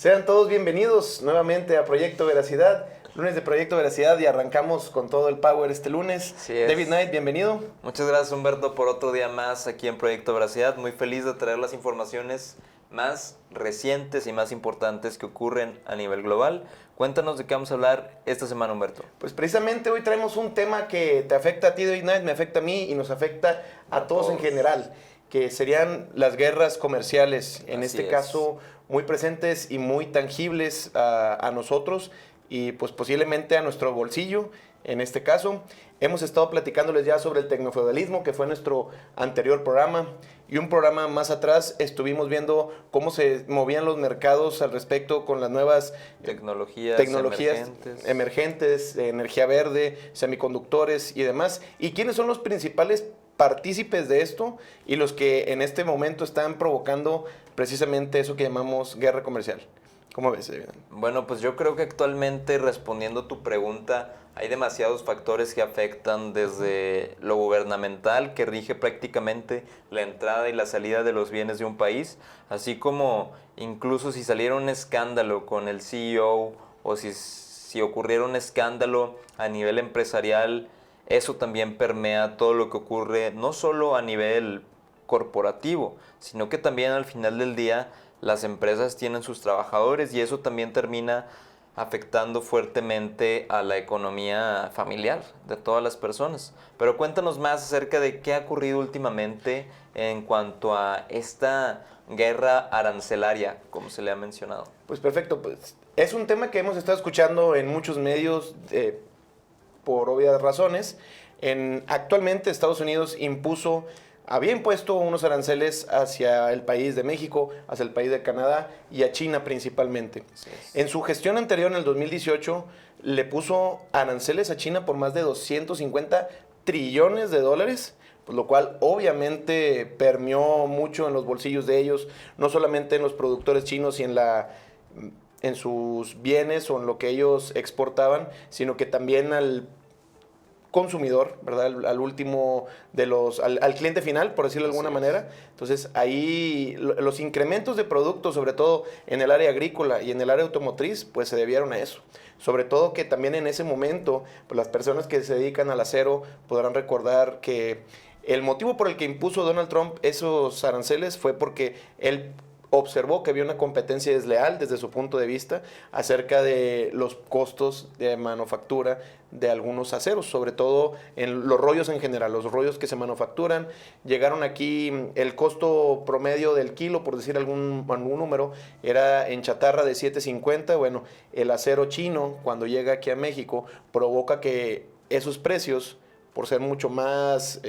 Sean todos bienvenidos nuevamente a Proyecto Veracidad, lunes de Proyecto Veracidad y arrancamos con todo el power este lunes. Así es. David Knight, bienvenido. Muchas gracias, Humberto, por otro día más aquí en Proyecto Veracidad. Muy feliz de traer las informaciones más recientes y más importantes que ocurren a nivel global. Cuéntanos de qué vamos a hablar esta semana, Humberto. Pues precisamente hoy traemos un tema que te afecta a ti, David Knight, me afecta a mí y nos afecta a todos en general, que serían las guerras comerciales, en este caso muy presentes y muy tangibles a nosotros y pues posiblemente a nuestro bolsillo. En este caso, hemos estado platicándoles ya sobre el tecnofeudalismo, que fue nuestro anterior programa, y un programa más atrás estuvimos viendo cómo se movían los mercados al respecto con las nuevas tecnologías emergentes, de energía verde, semiconductores y demás, y quiénes son los principales partícipes de esto y los que en este momento están provocando precisamente eso que llamamos guerra comercial. ¿Cómo ves, David? Bueno, pues yo creo que actualmente, respondiendo a tu pregunta, hay demasiados factores que afectan, desde lo gubernamental, que rige prácticamente la entrada y la salida de los bienes de un país, así como incluso si saliera un escándalo con el CEO o si ocurriera un escándalo a nivel empresarial, eso también permea todo lo que ocurre, no solo a nivel corporativo, sino que también al final del día las empresas tienen sus trabajadores y eso también termina afectando fuertemente a la economía familiar de todas las personas. Pero cuéntanos más acerca de qué ha ocurrido últimamente en cuanto a esta guerra arancelaria, como se le ha mencionado. Pues perfecto, pues es un tema que hemos estado escuchando en muchos medios por obvias razones. Actualmente Estados Unidos había impuesto unos aranceles hacia el país de México, hacia el país de Canadá y a China principalmente. En su gestión anterior, en el 2018, le puso aranceles a China por más de 250 trillones de dólares, pues lo cual obviamente permeó mucho en los bolsillos de ellos, no solamente en los productores chinos y en sus bienes o en lo que ellos exportaban, sino que también al consumidor, ¿verdad? Al último al cliente final, por decirlo de alguna manera. Entonces, ahí los incrementos de productos, sobre todo en el área agrícola y en el área automotriz, pues se debieron a eso. Sobre todo que también en ese momento, pues las personas que se dedican al acero podrán recordar que el motivo por el que impuso Donald Trump esos aranceles fue porque él observó que había una competencia desleal desde su punto de vista acerca de los costos de manufactura de algunos aceros, sobre todo en los rollos en general, los rollos que se manufacturan. Llegaron aquí, el costo promedio del kilo, por decir algún número, era en chatarra de $7.50. Bueno, el acero chino, cuando llega aquí a México, provoca que esos precios, por ser mucho más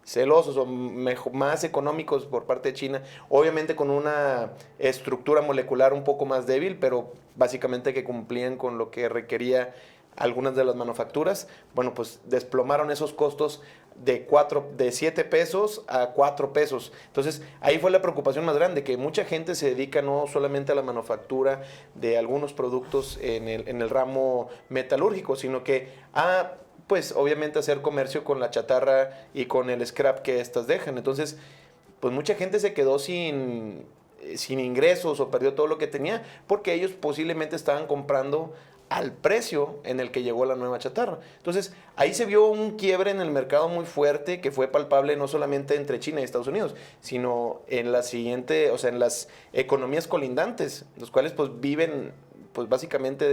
celosos o más económicos por parte de China, obviamente con una estructura molecular un poco más débil, pero básicamente que cumplían con lo que requería algunas de las manufacturas, bueno, pues desplomaron esos costos de 7 pesos a 4 pesos. Entonces, ahí fue la preocupación más grande, que mucha gente se dedica no solamente a la manufactura de algunos productos en el ramo metalúrgico, sino que pues obviamente hacer comercio con la chatarra y con el scrap que estas dejan. Entonces, pues mucha gente se quedó sin ingresos o perdió todo lo que tenía porque ellos posiblemente estaban comprando al precio en el que llegó la nueva chatarra. Entonces, ahí se vio un quiebre en el mercado muy fuerte que fue palpable no solamente entre China y Estados Unidos, sino en en las economías colindantes, los cuales pues viven pues básicamente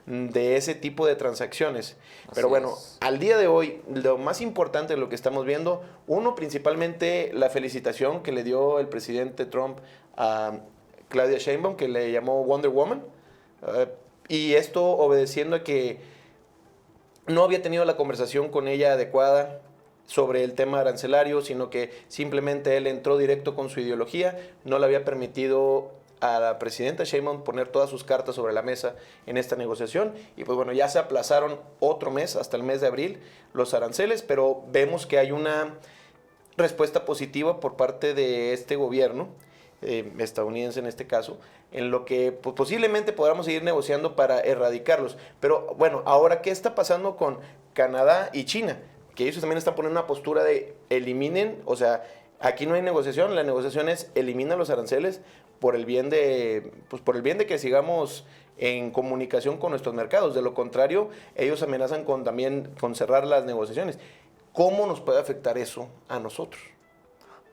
de ese tipo de transacciones. Pero bueno, al día de hoy, lo más importante de lo que estamos viendo, uno, principalmente la felicitación que le dio el presidente Trump a Claudia Sheinbaum, que le llamó Wonder Woman, y esto obedeciendo a que no había tenido la conversación con ella adecuada sobre el tema arancelario, sino que simplemente él entró directo con su ideología, no le había permitido a la presidenta Sheinbaum poner todas sus cartas sobre la mesa en esta negociación, y pues bueno, ya se aplazaron otro mes, hasta el mes de abril, los aranceles, pero vemos que hay una respuesta positiva por parte de este gobierno, estadounidense en este caso, en lo que pues, posiblemente podamos seguir negociando para erradicarlos. Pero bueno, ahora, ¿qué está pasando con Canadá y China? Que ellos también están poniendo una postura de eliminen, o sea, Aquí no hay negociación, la negociación es elimina los aranceles por el bien de, pues por el bien de que sigamos en comunicación con nuestros mercados. De lo contrario, ellos amenazan con también con cerrar las negociaciones. ¿Cómo nos puede afectar eso a nosotros?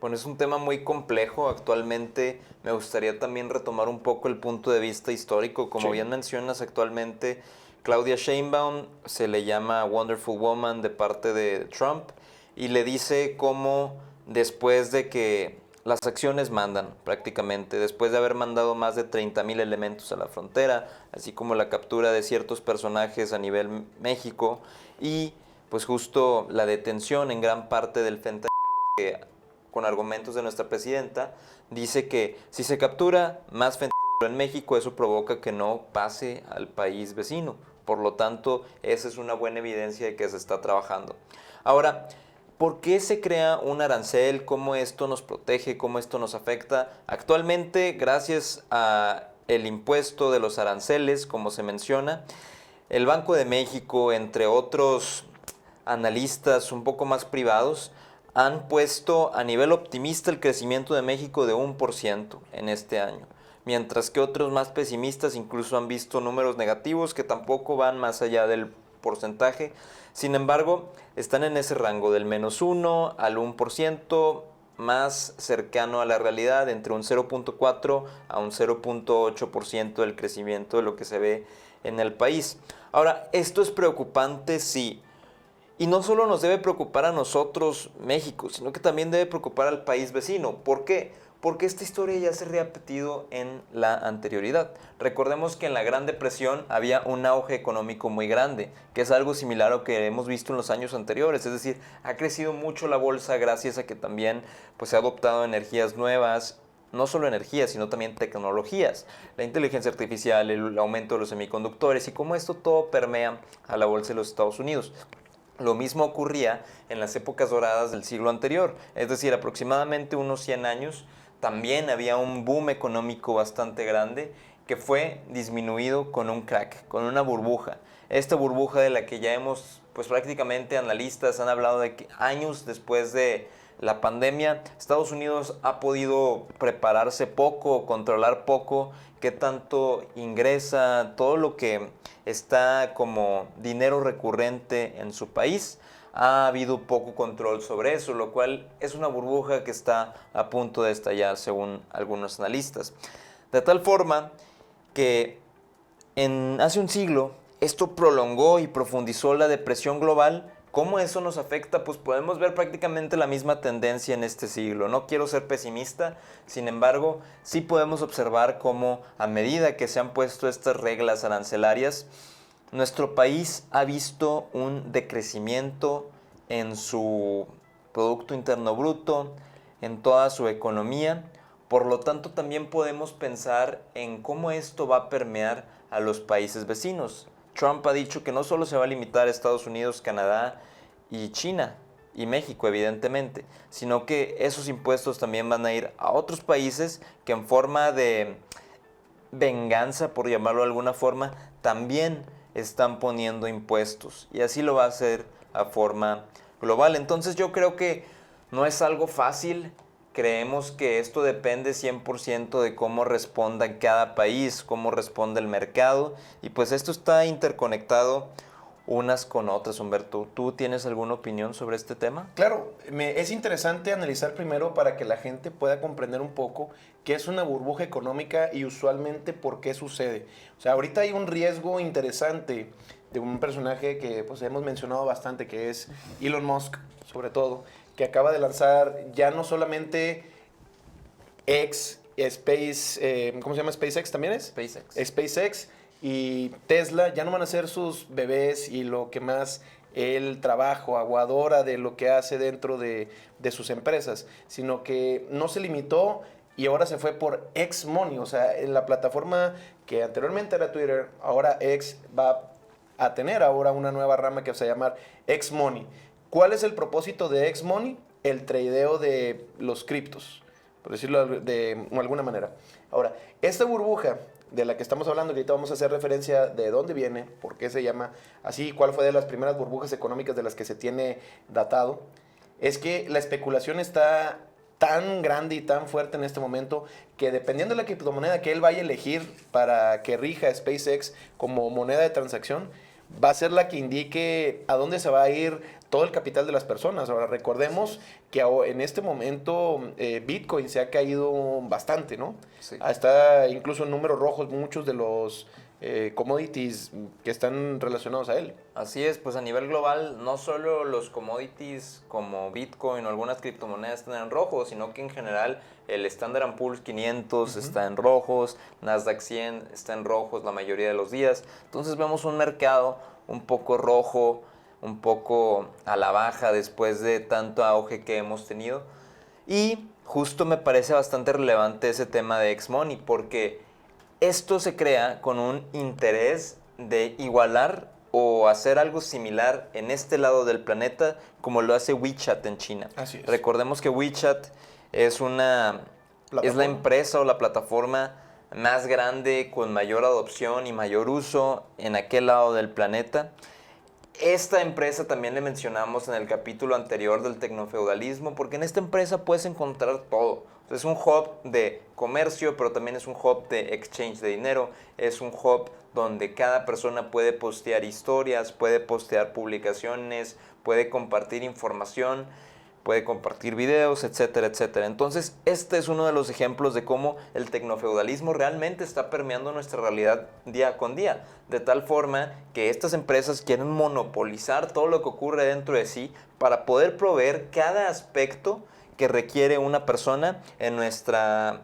Bueno, es un tema muy complejo. Actualmente me gustaría también retomar un poco el punto de vista histórico. Como Sí. bien mencionas, actualmente Claudia Sheinbaum se le llama Wonderful Woman de parte de Trump y le dice cómo después de que las acciones mandan prácticamente, después de haber mandado más de 30,000 elementos a la frontera, así como la captura de ciertos personajes a nivel México y pues justo la detención en gran parte del fentanilo que con argumentos de nuestra presidenta, dice que si se captura más fentanilo en México, eso provoca que no pase al país vecino. Por lo tanto, esa es una buena evidencia de que se está trabajando. Ahora, ¿por qué se crea un arancel? ¿Cómo esto nos protege? ¿Cómo esto nos afecta? Actualmente, gracias a el impuesto de los aranceles, como se menciona, el Banco de México, entre otros analistas un poco más privados, han puesto a nivel optimista el crecimiento de México de 1% en este año, mientras que otros más pesimistas incluso han visto números negativos que tampoco van más allá del porcentaje. Sin embargo, están en ese rango del -1 al 1%, más cercano a la realidad, entre un 0.4 a un 0.8% del crecimiento de lo que se ve en el país. Ahora, esto es preocupante, sí. Y no solo nos debe preocupar a nosotros, México, sino que también debe preocupar al país vecino. ¿Por qué? Porque esta historia ya se ha repetido en la anterioridad. Recordemos que en la Gran Depresión había un auge económico muy grande, que es algo similar a lo que hemos visto en los años anteriores. Es decir, ha crecido mucho la bolsa gracias a que también pues, se ha adoptado energías nuevas, no solo energías, sino también tecnologías, la inteligencia artificial, el aumento de los semiconductores y cómo esto todo permea a la bolsa de los Estados Unidos. Lo mismo ocurría en las épocas doradas del siglo anterior, es decir, aproximadamente unos 100 años, también había un boom económico bastante grande que fue disminuido con un crack, con una burbuja. Esta burbuja de la que ya hemos, pues prácticamente analistas han hablado de que años después de la pandemia, Estados Unidos ha podido prepararse poco, controlar poco, qué tanto ingresa, todo lo que está como dinero recurrente en su país. Ha habido poco control sobre eso, lo cual es una burbuja que está a punto de estallar según algunos analistas. De tal forma que hace un siglo esto prolongó y profundizó la depresión global. ¿Cómo eso nos afecta? Pues podemos ver prácticamente la misma tendencia en este siglo. No quiero ser pesimista, sin embargo, sí podemos observar cómo a medida que se han puesto estas reglas arancelarias, nuestro país ha visto un decrecimiento en su Producto Interno Bruto, en toda su economía. Por lo tanto, también podemos pensar en cómo esto va a permear a los países vecinos. Trump ha dicho que no solo se va a limitar a Estados Unidos, Canadá y China y México, evidentemente, sino que esos impuestos también van a ir a otros países que en forma de venganza, por llamarlo de alguna forma, también están poniendo impuestos. Y así lo va a hacer a forma global. Entonces yo creo que no es algo fácil. Creemos que esto depende 100% de cómo responda cada país, cómo responde el mercado. Y pues esto está interconectado unas con otras, Humberto. ¿Tú tienes alguna opinión sobre este tema? Claro, es interesante analizar primero para que la gente pueda comprender un poco qué es una burbuja económica y usualmente por qué sucede. O sea, ahorita hay un riesgo interesante de un personaje que pues, hemos mencionado bastante, que es Elon Musk, sobre todo, que acaba de lanzar ya no solamente ¿cómo se llama? SpaceX también es. SpaceX y Tesla ya no van a ser sus bebés y lo que más el trabajo, aguadora de lo que hace dentro de sus empresas, sino que no se limitó y ahora se fue por X Money, o sea, en la plataforma que anteriormente era Twitter, ahora X va a tener ahora una nueva rama que se va a llamar X Money. ¿Cuál es el propósito de X Money? El tradeo de los criptos, por decirlo de alguna manera. Ahora, esta burbuja de la que estamos hablando, que ahorita vamos a hacer referencia de dónde viene, por qué se llama así, cuál fue de las primeras burbujas económicas de las que se tiene datado, es que la especulación está tan grande y tan fuerte en este momento que dependiendo de la criptomoneda que él vaya a elegir para que rija SpaceX como moneda de transacción, va a ser la que indique a dónde se va a ir todo el capital de las personas. Ahora, recordemos que en este momento Bitcoin se ha caído bastante, ¿no? Sí. Está incluso en números rojos muchos de los commodities que están relacionados a él. Así es, pues a nivel global no solo los commodities como Bitcoin o algunas criptomonedas están en rojo, sino que en general el Standard & Poor's 500 está en rojos, Nasdaq 100 está en rojos la mayoría de los días. Entonces vemos un mercado un poco rojo, un poco a la baja después de tanto auge que hemos tenido. Y justo me parece bastante relevante ese tema de X-Money porque esto se crea con un interés de igualar o hacer algo similar en este lado del planeta como lo hace WeChat en China. Así es. Recordemos que WeChat es la empresa o la plataforma más grande con mayor adopción y mayor uso en aquel lado del planeta. Esta empresa también le mencionamos en el capítulo anterior del tecnofeudalismo, porque en esta empresa puedes encontrar todo. Es un hub de comercio, pero también es un hub de exchange de dinero. Es un hub donde cada persona puede postear historias, puede postear publicaciones, puede compartir información, puede compartir videos, etcétera, etcétera. Entonces, este es uno de los ejemplos de cómo el tecnofeudalismo realmente está permeando nuestra realidad día con día, de tal forma que estas empresas quieren monopolizar todo lo que ocurre dentro de sí para poder proveer cada aspecto que requiere una persona en nuestra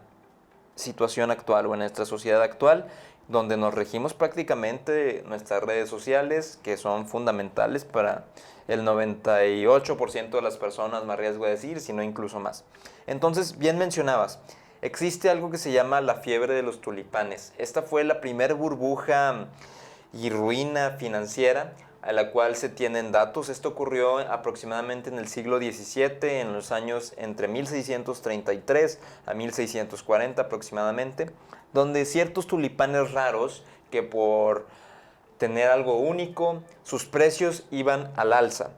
situación actual o en nuestra sociedad actual, donde nos regimos prácticamente nuestras redes sociales, que son fundamentales para el 98% de las personas, me arriesgo a decir, si no incluso más. Entonces, bien mencionabas, existe algo que se llama la fiebre de los tulipanes. Esta fue la primera burbuja y ruina financiera a la cual se tienen datos. Esto ocurrió aproximadamente en el siglo XVII, en los años entre 1633 a 1640 aproximadamente, donde ciertos tulipanes raros que por tener algo único, sus precios iban al alza.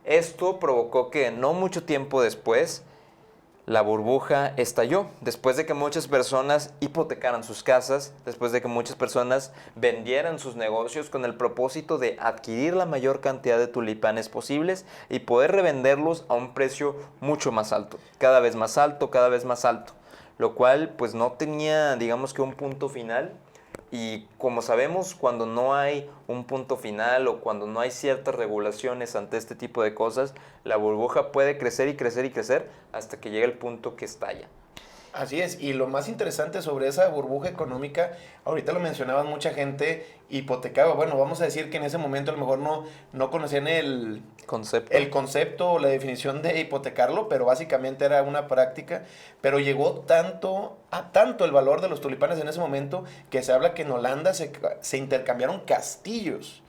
Esto provocó que no mucho tiempo después la burbuja estalló, después de que muchas personas hipotecaran sus casas, después de que muchas personas vendieran sus negocios con el propósito de adquirir la mayor cantidad de tulipanes posibles y poder revenderlos a un precio mucho más alto, cada vez más alto, cada vez más alto, lo cual pues no tenía, digamos que un punto final. Y como sabemos, cuando no hay un punto final o cuando no hay ciertas regulaciones ante este tipo de cosas, la burbuja puede crecer y crecer y crecer hasta que llega el punto que estalla. Así es, y lo más interesante sobre esa burbuja económica, ahorita lo mencionaban, mucha gente hipotecaba. Bueno, vamos a decir que en ese momento a lo mejor no conocían el concepto o la definición de hipotecarlo, pero básicamente era una práctica. Pero llegó tanto el valor de los tulipanes en ese momento que se habla que en Holanda se intercambiaron castillos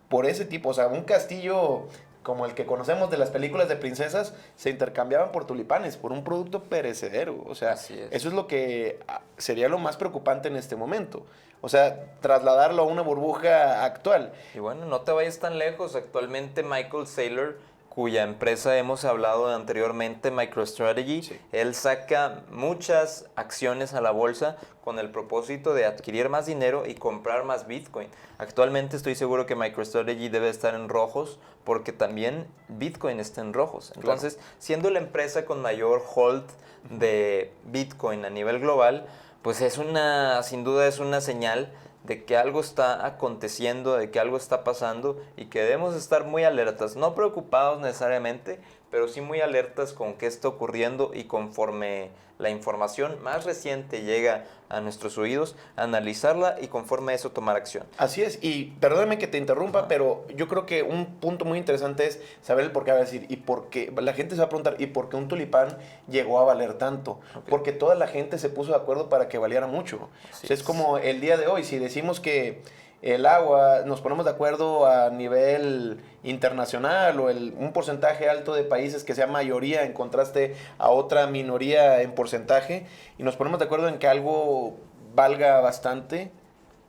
por ese tipo. O sea, un castillo como el que conocemos de las películas de princesas, se intercambiaban por tulipanes, por un producto perecedero. O sea, eso es lo que sería lo más preocupante en este momento. O sea, trasladarlo a una burbuja actual. Y bueno, no te vayas tan lejos. Actualmente Michael Saylor, cuya empresa hemos hablado anteriormente, MicroStrategy, sí, él saca muchas acciones a la bolsa con el propósito de adquirir más dinero y comprar más Bitcoin. Actualmente estoy seguro que MicroStrategy debe estar en rojos porque también Bitcoin está en rojos. Entonces, claro, siendo la empresa con mayor hold de Bitcoin a nivel global, pues sin duda es una señal de que algo está aconteciendo, de que algo está pasando y que debemos estar muy alertas, no preocupados necesariamente, pero sí muy alertas con qué está ocurriendo y conforme la información más reciente llega a nuestros oídos, analizarla y conforme a eso tomar acción. Así es, y perdóname que te interrumpa, pero yo creo que un punto muy interesante es saber el por qué. Va a decir, y por qué, la gente se va a preguntar, ¿y por qué un tulipán llegó a valer tanto? Okay. Porque toda la gente se puso de acuerdo para que valiera mucho. O sea, es como el día de hoy, si decimos que el agua, nos ponemos de acuerdo a nivel internacional o un porcentaje alto de países que sea mayoría en contraste a otra minoría en porcentaje, y nos ponemos de acuerdo en que algo valga bastante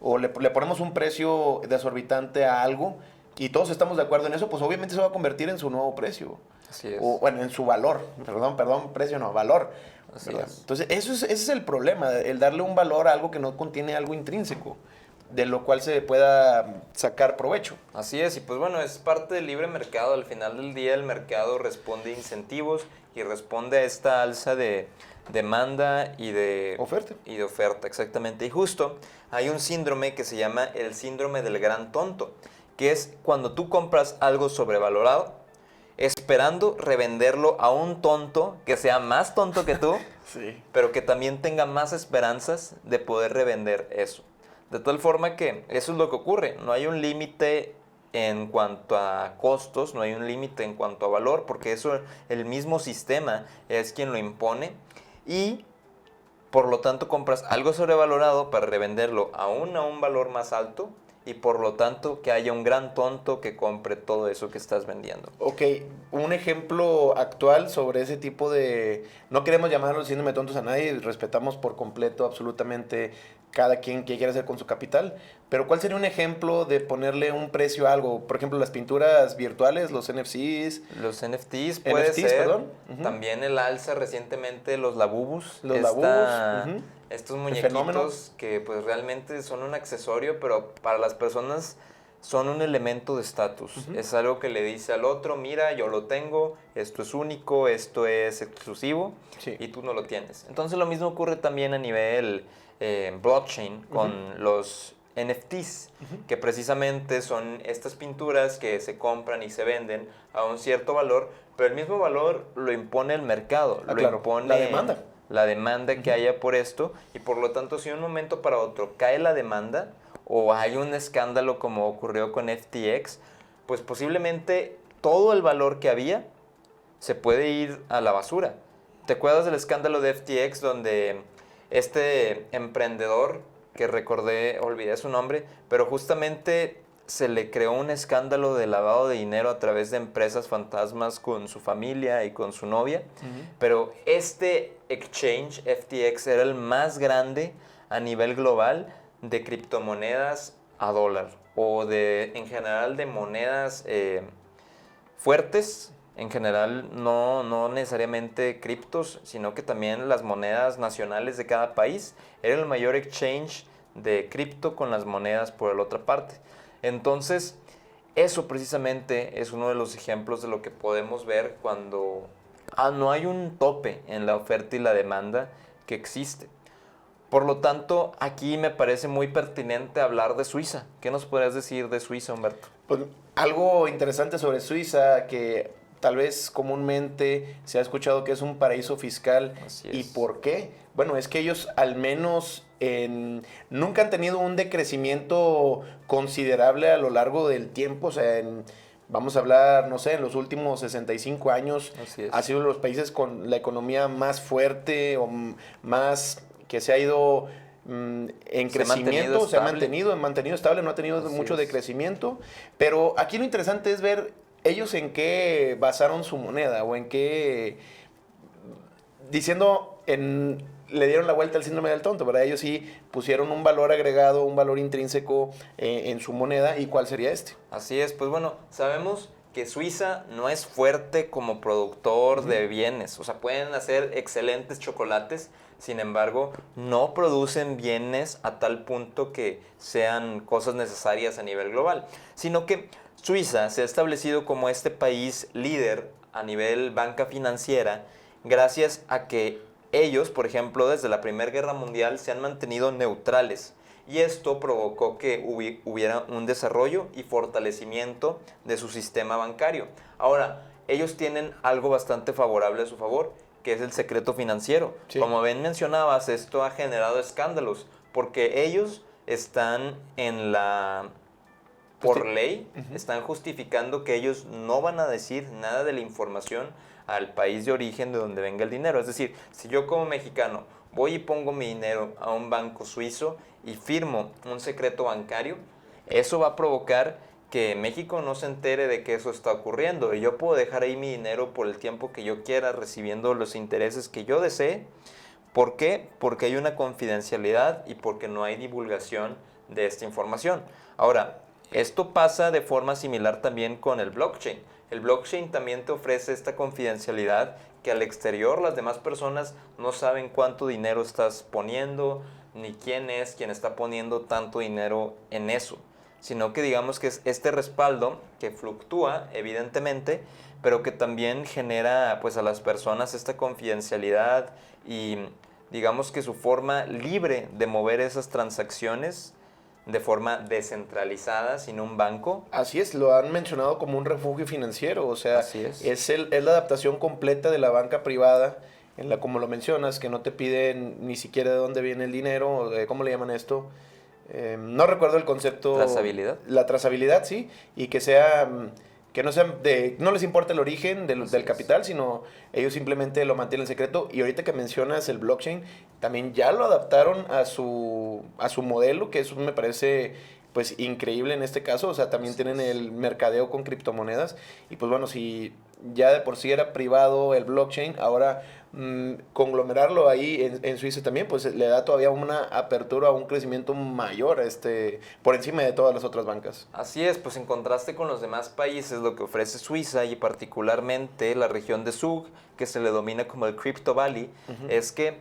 o le ponemos un precio desorbitante a algo, y todos estamos de acuerdo en eso, pues obviamente se va a convertir en su nuevo precio. Así es. O, bueno, en su valor. Perdón, precio no, valor. Así ¿verdad? es. Entonces, ese es el problema, el darle un valor a algo que no contiene algo intrínseco, de lo cual se pueda sacar provecho. Así es, y pues bueno, es parte del libre mercado. Al final del día el mercado responde a incentivos y responde a esta alza de demanda y de Oferta. exactamente. Y justo hay un síndrome que se llama el síndrome del gran tonto, que es cuando tú compras algo sobrevalorado, esperando revenderlo a un tonto que sea más tonto que tú, Sí. pero que también tenga más esperanzas de poder revender eso. De tal forma que eso es lo que ocurre. No hay un límite en cuanto a costos, no hay un límite en cuanto a valor, porque eso el mismo sistema es quien lo impone y por lo tanto compras algo sobrevalorado para revenderlo aún a un valor más alto y por lo tanto que haya un gran tonto que compre todo eso que estás vendiendo. Ok, un ejemplo actual sobre ese tipo de... No queremos llamarlos síndrome tontos a nadie, respetamos por completo absolutamente cada quien que quiera hacer con su capital, pero ¿cuál sería un ejemplo de ponerle un precio a algo? Por ejemplo, las pinturas virtuales, los NFCs. Los NFTs puede NFTs, ser, perdón. Ujú. también el alza recientemente, los labubus, Los labubus, ujú. estos El fenómeno. muñequitos que pues realmente son un accesorio, pero para las personas son un elemento de estatus. Ujú. Es algo que le dice al otro, mira, yo lo tengo, esto es único, esto es exclusivo Sí. y tú no lo tienes. Entonces lo mismo ocurre también a nivel blockchain con los NFTs, que precisamente son estas pinturas que se compran y se venden a un cierto valor, pero el mismo valor lo impone el mercado, lo claro, impone la demanda. la demanda que haya por esto, y por lo tanto si de un momento para otro cae la demanda o hay un escándalo como ocurrió con FTX, pues posiblemente todo el valor que había se puede ir a la basura. ¿Te acuerdas del escándalo de FTX donde este emprendedor, que olvidé su nombre, pero justamente se le creó un escándalo de lavado de dinero a través de empresas fantasmas con su familia y con su novia? Pero este exchange, FTX, era el más grande a nivel global de criptomonedas a dólar o en general de monedas fuertes, en general no necesariamente criptos, sino que también las monedas nacionales de cada país. Era el mayor exchange de cripto con las monedas por la otra parte. Entonces, eso precisamente es uno de los ejemplos de lo que podemos ver cuando no hay un tope en la oferta y la demanda que existe. Por lo tanto, aquí me parece muy pertinente hablar de Suiza. ¿Qué nos podrías decir de Suiza, Humberto? Pues algo interesante sobre Suiza que tal vez comúnmente se ha escuchado que es un paraíso fiscal. Así ¿Y es. por qué? Bueno, es que ellos al menos nunca han tenido un decrecimiento considerable a lo largo del tiempo. O sea, vamos a hablar, no sé, en los últimos 65 años Así es. ha sido los países con la economía más fuerte o más que se ha ido en crecimiento, se ha mantenido estable, no ha tenido Así mucho es. decrecimiento. Pero aquí lo interesante es ver ellos en qué basaron su moneda o en qué, le dieron la vuelta al síndrome del tonto, ¿verdad? Ellos sí pusieron un valor agregado, un valor intrínseco en su moneda. ¿Y cuál sería este? Así es, pues bueno, sabemos que Suiza no es fuerte como productor de bienes, o sea, pueden hacer excelentes chocolates, sin embargo, no producen bienes a tal punto que sean cosas necesarias a nivel global, sino que Suiza se ha establecido como este país líder a nivel banca financiera gracias a que ellos, por ejemplo, desde la Primera Guerra Mundial se han mantenido neutrales. Y esto provocó que hubiera un desarrollo y fortalecimiento de su sistema bancario. Ahora, ellos tienen algo bastante favorable a su favor, que es el secreto financiero. Sí. Como bien mencionabas, esto ha generado escándalos, porque ellos están por ley, están justificando que ellos no van a decir nada de la información al país de origen de donde venga el dinero. Es decir, si yo como mexicano voy y pongo mi dinero a un banco suizo y firmo un secreto bancario, eso va a provocar que México no se entere de que eso está ocurriendo. Y yo puedo dejar ahí mi dinero por el tiempo que yo quiera, recibiendo los intereses que yo desee. ¿Por qué? Porque hay una confidencialidad y porque no hay divulgación de esta información. Ahora, Esto pasa de forma similar también con el blockchain. El blockchain también te ofrece esta confidencialidad que al exterior las demás personas no saben cuánto dinero estás poniendo, ni quién es quien está poniendo tanto dinero en eso, sino que digamos que es este respaldo que fluctúa evidentemente, pero que también genera pues a las personas esta confidencialidad y digamos que su forma libre de mover esas transacciones de forma descentralizada, sin un banco. Así es, lo han mencionado como un refugio financiero, o sea, Así es. es la adaptación completa de la banca privada, en la como lo mencionas, que no te piden ni siquiera de dónde viene el dinero, o de, ¿cómo le llaman esto? No recuerdo el concepto. Trazabilidad. La trazabilidad, sí, y que sea, que no sean no les importa el origen del capital, sino ellos simplemente lo mantienen en secreto. Y ahorita que mencionas el blockchain, también ya lo adaptaron a su modelo, que eso me parece pues increíble en este caso. O sea, también tienen el mercadeo con criptomonedas. Y pues bueno, si ya de por sí era privado el blockchain, ahora conglomerarlo ahí en Suiza también, pues le da todavía una apertura, un crecimiento mayor por encima de todas las otras bancas. Así es, pues en contraste con los demás países, lo que ofrece Suiza y particularmente la región de Zug, que se le domina como el Crypto Valley, es que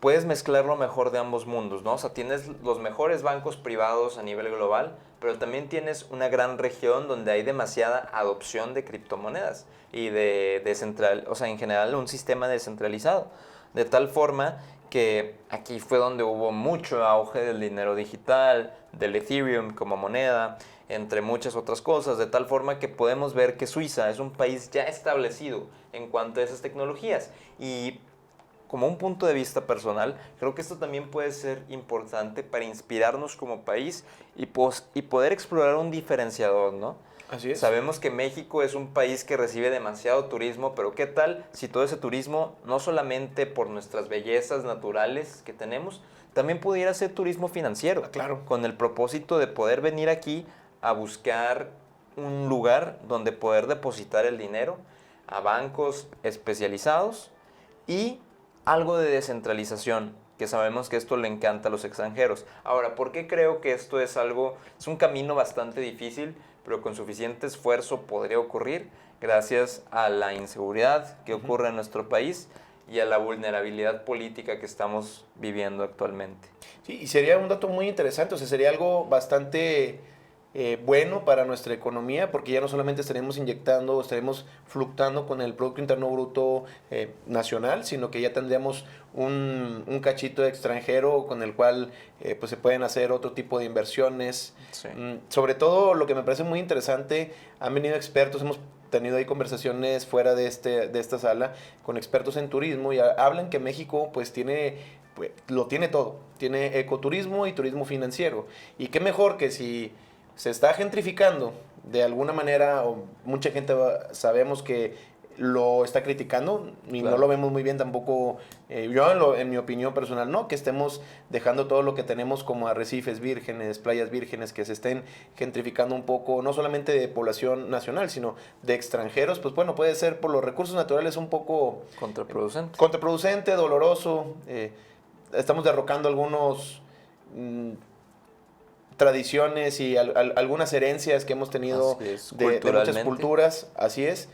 puedes mezclar lo mejor de ambos mundos, ¿no? O sea, tienes los mejores bancos privados a nivel global, pero también tienes una gran región donde hay demasiada adopción de criptomonedas y o sea, en general un sistema descentralizado. De tal forma que aquí fue donde hubo mucho auge del dinero digital, del Ethereum como moneda, entre muchas otras cosas, de tal forma que podemos ver que Suiza es un país ya establecido en cuanto a esas tecnologías. Y como un punto de vista personal, creo que esto también puede ser importante para inspirarnos como país y poder explorar un diferenciador, ¿no? Así es. Sabemos que México es un país que recibe demasiado turismo, pero ¿qué tal si todo ese turismo, no solamente por nuestras bellezas naturales que tenemos, también pudiera ser turismo financiero? Claro. Con el propósito de poder venir aquí a buscar un lugar donde poder depositar el dinero a bancos especializados y algo de descentralización, que sabemos que esto le encanta a los extranjeros. Ahora, ¿por qué creo que esto es un camino bastante difícil, pero con suficiente esfuerzo podría ocurrir gracias a la inseguridad que ocurre en nuestro país y a la vulnerabilidad política que estamos viviendo actualmente? Sí, y sería un dato muy interesante, o sea, sería algo bastante bueno para nuestra economía, porque ya no solamente estaremos inyectando, estaremos fluctuando con el Producto Interno Bruto nacional, sino que ya tendríamos un cachito extranjero con el cual pues se pueden hacer otro tipo de inversiones. Sí. Sobre todo, lo que me parece muy interesante, han venido expertos, hemos tenido ahí conversaciones fuera de esta sala con expertos en turismo y hablan que México pues lo tiene todo, tiene ecoturismo y turismo financiero. Y qué mejor que si se está gentrificando de alguna manera, o mucha gente sabemos que lo está criticando y Claro. no lo vemos muy bien tampoco, yo en mi opinión personal, no, que estemos dejando todo lo que tenemos como arrecifes vírgenes, playas vírgenes, que se estén gentrificando un poco, no solamente de población nacional, sino de extranjeros, pues bueno, puede ser por los recursos naturales un poco contraproducente, doloroso, estamos derrocando algunos tradiciones y algunas herencias que hemos tenido de muchas culturas, así es.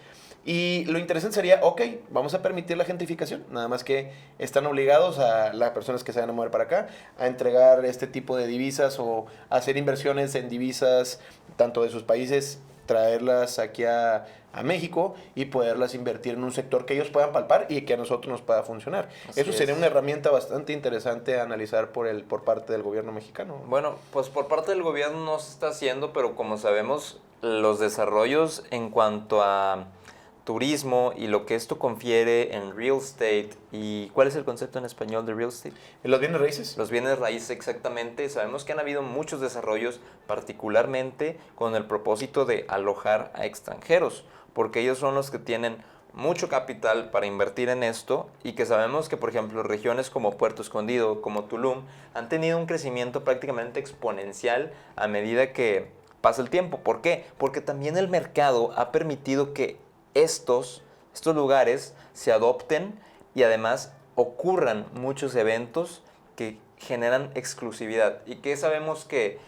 Y lo interesante sería, ok, vamos a permitir la gentrificación, nada más que están obligados a las personas que se van a mover para acá a entregar este tipo de divisas o hacer inversiones en divisas tanto de sus países, traerlas aquí a México y poderlas invertir en un sector que ellos puedan palpar y que a nosotros nos pueda funcionar. Eso sería una herramienta bastante interesante a analizar por parte del gobierno mexicano. Bueno, pues por parte del gobierno no se está haciendo, pero como sabemos, los desarrollos en cuanto a turismo y lo que esto confiere en real estate. ¿Y cuál es el concepto en español de real estate? ¿Los bienes raíces? Los bienes raíces, exactamente. Sabemos que han habido muchos desarrollos, particularmente con el propósito de alojar a extranjeros, porque ellos son los que tienen mucho capital para invertir en esto y que sabemos que, por ejemplo, regiones como Puerto Escondido, como Tulum, han tenido un crecimiento prácticamente exponencial a medida que pasa el tiempo. ¿Por qué? Porque también el mercado ha permitido que estos lugares se adopten y además ocurran muchos eventos que generan exclusividad y que sabemos que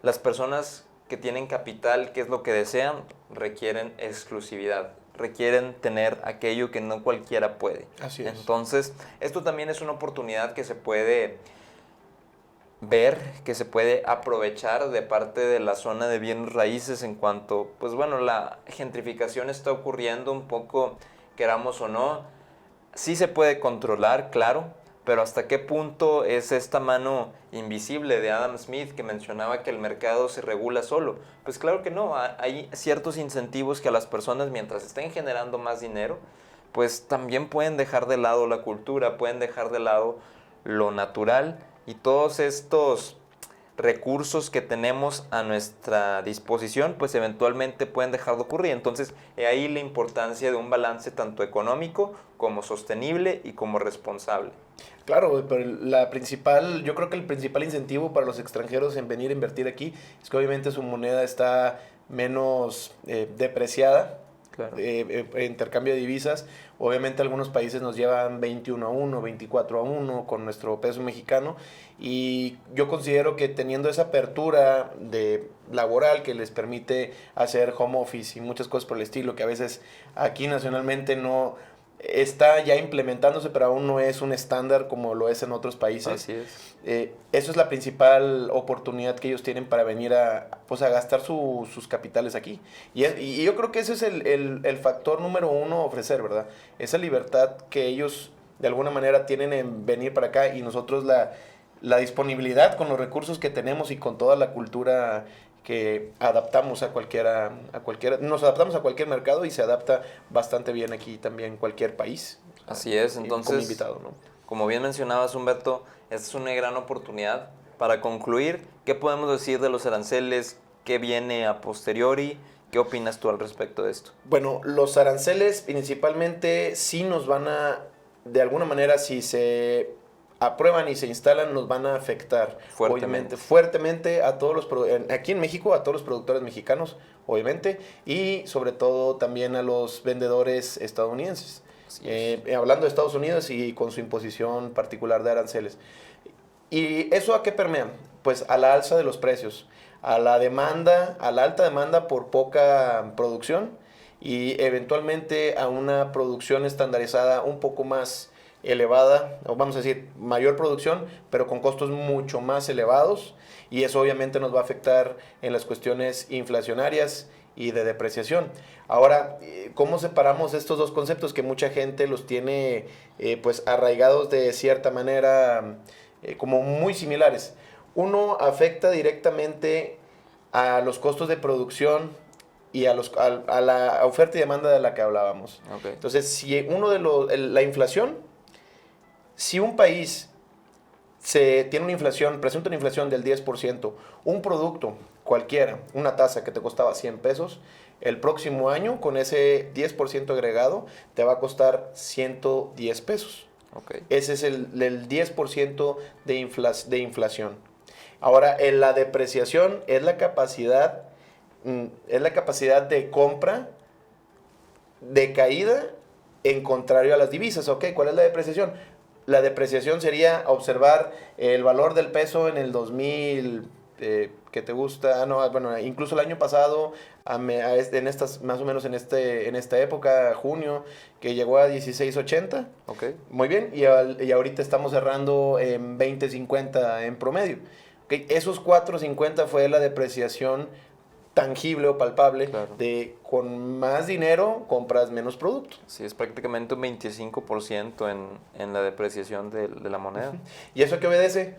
las personas que tienen capital, ¿qué es lo que desean? Requieren exclusividad, requieren tener aquello que no cualquiera puede. Así es. Entonces, esto también es una oportunidad que se puede ver, que se puede aprovechar de parte de la zona de bienes raíces en cuanto, pues bueno, la gentrificación está ocurriendo un poco, queramos o no. Sí se puede controlar, claro, pero ¿hasta qué punto es esta mano invisible de Adam Smith que mencionaba que el mercado se regula solo? Pues claro que no, hay ciertos incentivos que a las personas, mientras estén generando más dinero, pues también pueden dejar de lado la cultura, pueden dejar de lado lo natural y todos estos recursos que tenemos a nuestra disposición, pues eventualmente pueden dejar de ocurrir. Entonces, ahí la importancia de un balance tanto económico como sostenible y como responsable. Claro, pero yo creo que el principal incentivo para los extranjeros en venir a invertir aquí es que obviamente su moneda está menos depreciada. Claro. Intercambio de divisas. Obviamente algunos países nos llevan 21-1, 24-1 con nuestro peso mexicano, y yo considero que teniendo esa apertura laboral que les permite hacer home office y muchas cosas por el estilo, que a veces aquí nacionalmente no está ya implementándose, pero aún no es un estándar como lo es en otros países. Así es. Eso es la principal oportunidad que ellos tienen para venir a gastar sus capitales aquí. Y yo creo que ese es el factor número uno a ofrecer, ¿verdad? Esa libertad que ellos de alguna manera tienen en venir para acá, y nosotros la disponibilidad con los recursos que tenemos y con toda la cultura que adaptamos nos adaptamos a cualquier mercado, y se adapta bastante bien aquí también cualquier país. Así es, entonces, como invitado, ¿no? Como bien mencionabas, Humberto, esta es una gran oportunidad. Para concluir, ¿qué podemos decir de los aranceles? ¿Qué viene a posteriori? ¿Qué opinas tú al respecto de esto? Bueno, los aranceles principalmente sí nos van de alguna manera, si se aprueban y se instalan, nos van a afectar obviamente fuertemente a todos aquí en México, a todos los productores mexicanos, obviamente, y sobre todo también a los vendedores estadounidenses. Hablando de Estados Unidos y con su imposición particular de aranceles. ¿Y eso a qué permea? Pues a la alza de los precios, a la alta demanda por poca producción, y eventualmente a una producción estandarizada un poco más elevada, o vamos a decir, mayor producción, pero con costos mucho más elevados, y eso obviamente nos va a afectar en las cuestiones inflacionarias y de depreciación. Ahora, ¿cómo separamos estos dos conceptos que mucha gente los tiene pues arraigados de cierta manera, como muy similares? Uno afecta directamente a los costos de producción y a la oferta y demanda de la que hablábamos. Okay. Entonces, si la inflación, si un país presenta una inflación del 10%, un producto cualquiera, una taza que te costaba 100 pesos, el próximo año con ese 10% agregado te va a costar 110 pesos. Okay. Ese es el 10% de inflación. Ahora, en la depreciación es la capacidad de compra de caída en contrario a las divisas. ¿Ok? ¿Cuál es la depreciación? La depreciación sería observar el valor del peso en el 2000, ¿qué te gusta? Incluso el año pasado, más o menos en esta época, junio, que llegó a 16.80. Okay. Muy bien, y ahorita estamos cerrando en 20.50 en promedio. Okay. Esos 4.50 fue la depreciación tangible o palpable, claro, de con más dinero compras menos producto. Sí, es prácticamente un 25% en la depreciación de la moneda. ¿Y eso qué obedece?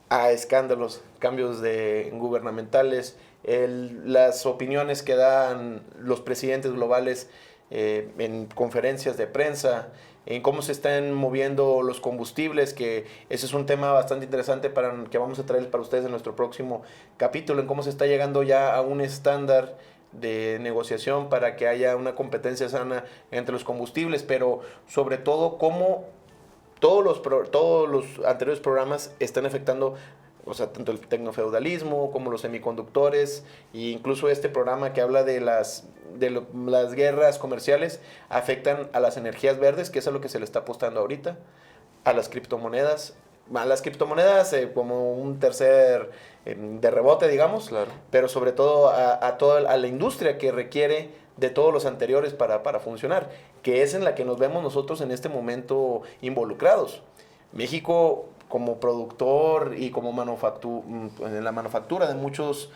A escándalos, cambios gubernamentales, las opiniones que dan los presidentes globales en conferencias de prensa, en cómo se están moviendo los combustibles, que ese es un tema bastante interesante que vamos a traer para ustedes en nuestro próximo capítulo, en cómo se está llegando ya a un estándar de negociación para que haya una competencia sana entre los combustibles, pero sobre todo cómo todos los anteriores programas están afectando, o sea, tanto el tecnofeudalismo como los semiconductores, e incluso este programa que habla de las guerras comerciales afectan a las energías verdes, que es a lo que se le está apostando ahorita, a las criptomonedas, a las criptomonedas como un tercer de rebote, digamos, Claro. pero sobre todo a la industria que requiere de todos los anteriores para funcionar, que es en la que nos vemos nosotros en este momento involucrados. México, como productor y como en la manufactura de muchos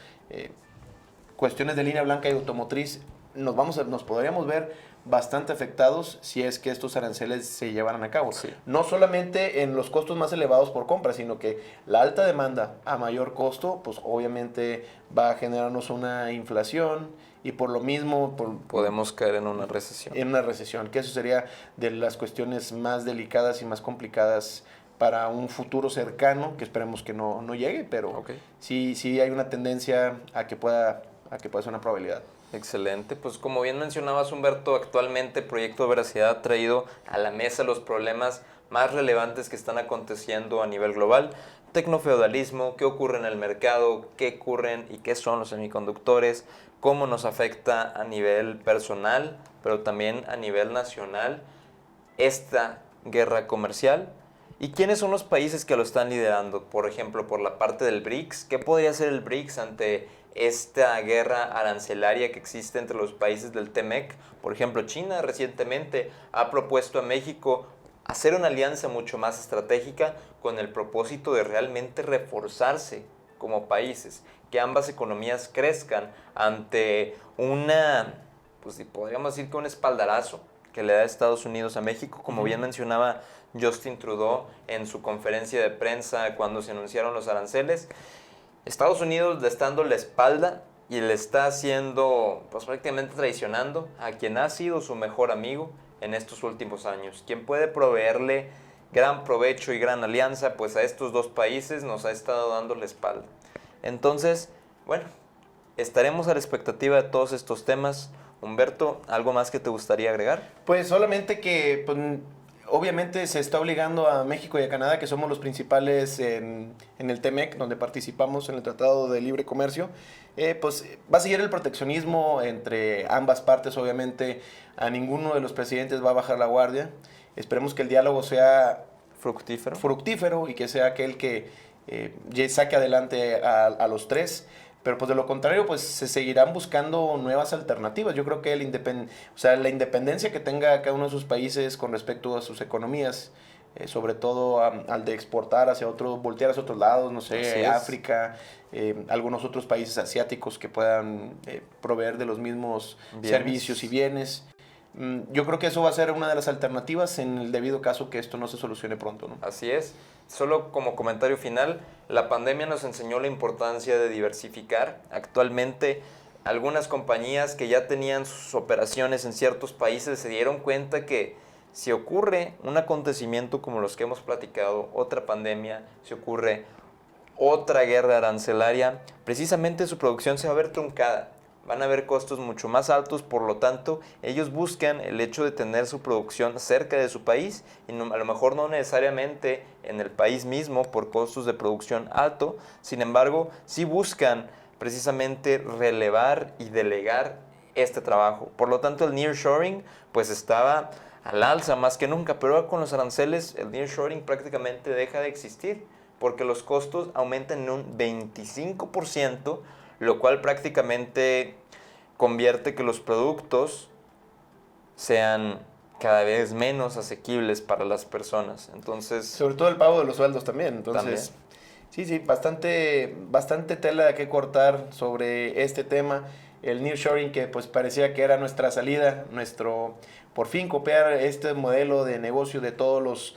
cuestiones de línea blanca y automotriz, nos podríamos ver bastante afectados si es que estos aranceles se llevaran a cabo. Sí. No solamente en los costos más elevados por compra, sino que la alta demanda a mayor costo, pues obviamente va a generarnos una inflación y por lo mismo Podemos caer en una recesión. en una recesión, que eso sería de las cuestiones más delicadas y más complicadas para un futuro cercano, que esperemos que no llegue, pero Ok. sí hay una tendencia a que pueda ser una probabilidad. Excelente, pues como bien mencionabas, Humberto, actualmente Proyecto Veracidad ha traído a la mesa los problemas más relevantes que están aconteciendo a nivel global. Tecnofeudalismo, qué ocurre en el mercado, qué ocurren y qué son los semiconductores, cómo nos afecta a nivel personal, pero también a nivel nacional esta guerra comercial. ¿Y quiénes son los países que lo están liderando? Por ejemplo, por la parte del BRICS, ¿qué podría hacer el BRICS ante esta guerra arancelaria que existe entre los países del TEMEC? Por ejemplo, China recientemente ha propuesto a México hacer una alianza mucho más estratégica con el propósito de realmente reforzarse como países, que ambas economías crezcan ante pues podríamos decir que un espaldarazo que le da Estados Unidos a México, como bien mencionaba Justin Trudeau en su conferencia de prensa cuando se anunciaron los aranceles. Estados Unidos le está dando la espalda y le está haciendo, pues prácticamente traicionando a quien ha sido su mejor amigo en estos últimos años. Quien puede proveerle gran provecho y gran alianza, pues a estos dos países nos ha estado dando la espalda. Entonces, bueno, estaremos a la expectativa de todos estos temas. Humberto, ¿algo más que te gustaría agregar? Pues solamente que obviamente se está obligando a México y a Canadá, que somos los principales en el TEMEC, donde participamos en el Tratado de Libre Comercio, pues va a seguir el proteccionismo entre ambas partes, obviamente. A ninguno de los presidentes va a bajar la guardia. Esperemos que el diálogo sea fructífero y que sea aquel que saque adelante a los tres. Pero pues de lo contrario, pues se seguirán buscando nuevas alternativas. Yo creo que la independencia que tenga cada uno de sus países con respecto a sus economías, sobre todo al de exportar voltear hacia otros lados, no sé, África, algunos otros países asiáticos que puedan proveer de los mismos servicios y bienes. Yo creo que eso va a ser una de las alternativas en el debido caso que esto no se solucione pronto, ¿no? Así es. Solo como comentario final, la pandemia nos enseñó la importancia de diversificar. Actualmente, algunas compañías que ya tenían sus operaciones en ciertos países se dieron cuenta que si ocurre un acontecimiento como los que hemos platicado, otra pandemia, si ocurre otra guerra arancelaria, precisamente su producción se va a ver truncada. Van a haber costos mucho más altos, por lo tanto, ellos buscan el hecho de tener su producción cerca de su país y a lo mejor no necesariamente en el país mismo por costos de producción alto, sin embargo, sí buscan precisamente relevar y delegar este trabajo. Por lo tanto, el nearshoring pues estaba al alza más que nunca, pero ahora con los aranceles el nearshoring prácticamente deja de existir porque los costos aumentan en un 25%, lo cual prácticamente convierte que los productos sean cada vez menos asequibles para las personas. Entonces, sobre todo el pago de los sueldos también. Entonces, sí, bastante tela de que cortar sobre este tema. El nearshoring, que pues parecía que era nuestra salida, por fin copiar este modelo de negocio de todos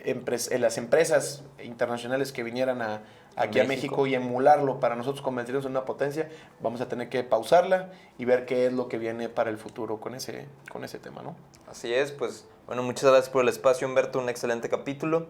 las empresas internacionales que vinieran aquí a México y emularlo para nosotros convertirnos en una potencia. Vamos a tener que pausarla y ver qué es lo que viene para el futuro con ese tema, ¿no? Así es, pues bueno, muchas gracias por el espacio, Humberto, un excelente capítulo.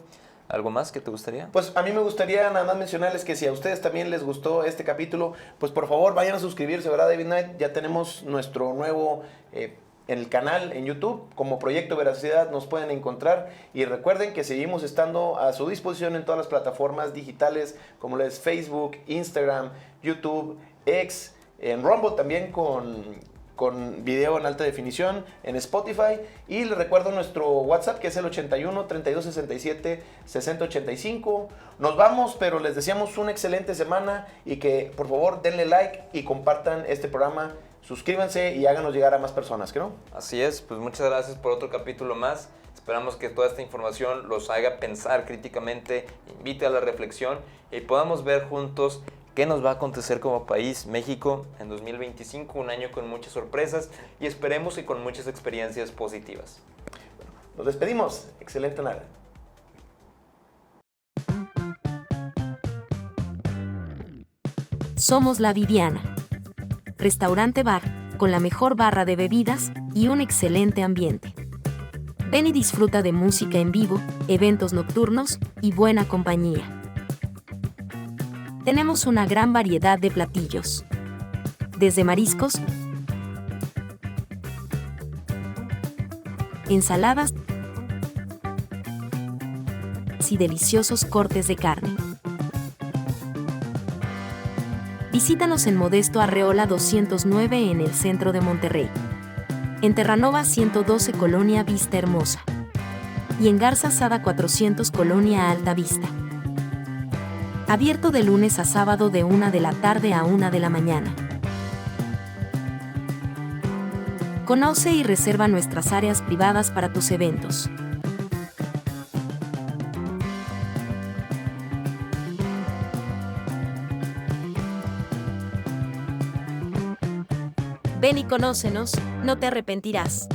¿Algo más que te gustaría? Pues a mí me gustaría nada más mencionarles que si a ustedes también les gustó este capítulo, pues por favor vayan a suscribirse, ¿verdad, David Knight? Ya tenemos nuestro nuevo en el canal en YouTube, como Proyecto Veracidad nos pueden encontrar, y recuerden que seguimos estando a su disposición en todas las plataformas digitales como Facebook, Instagram, YouTube, X, en Rumble también con con video en alta definición en Spotify. Y les recuerdo nuestro WhatsApp, que es el 81 32 67 60 85. Nos vamos, pero les deseamos una excelente semana y que por favor denle like y compartan este programa. Suscríbanse y háganos llegar a más personas, ¿no? Así es, pues muchas gracias por otro capítulo más. Esperamos que toda esta información los haga pensar críticamente, invite a la reflexión y podamos ver juntos qué nos va a acontecer como país, México, en 2025, un año con muchas sorpresas y esperemos que con muchas experiencias positivas. Bueno, nos despedimos. Excelente nada. Somos La Viviana. Restaurante bar, con la mejor barra de bebidas y un excelente ambiente. Ven y disfruta de música en vivo, eventos nocturnos y buena compañía. Tenemos una gran variedad de platillos. Desde mariscos, ensaladas y deliciosos cortes de carne. Visítanos en Modesto Arreola 209 en el centro de Monterrey. En Terranova 112 Colonia Vista Hermosa. Y en Garza Sada 400 Colonia Alta Vista. Abierto de lunes a sábado de 1 de la tarde a 1 de la mañana. Conoce y reserva nuestras áreas privadas para tus eventos. Ven y conócenos, no te arrepentirás.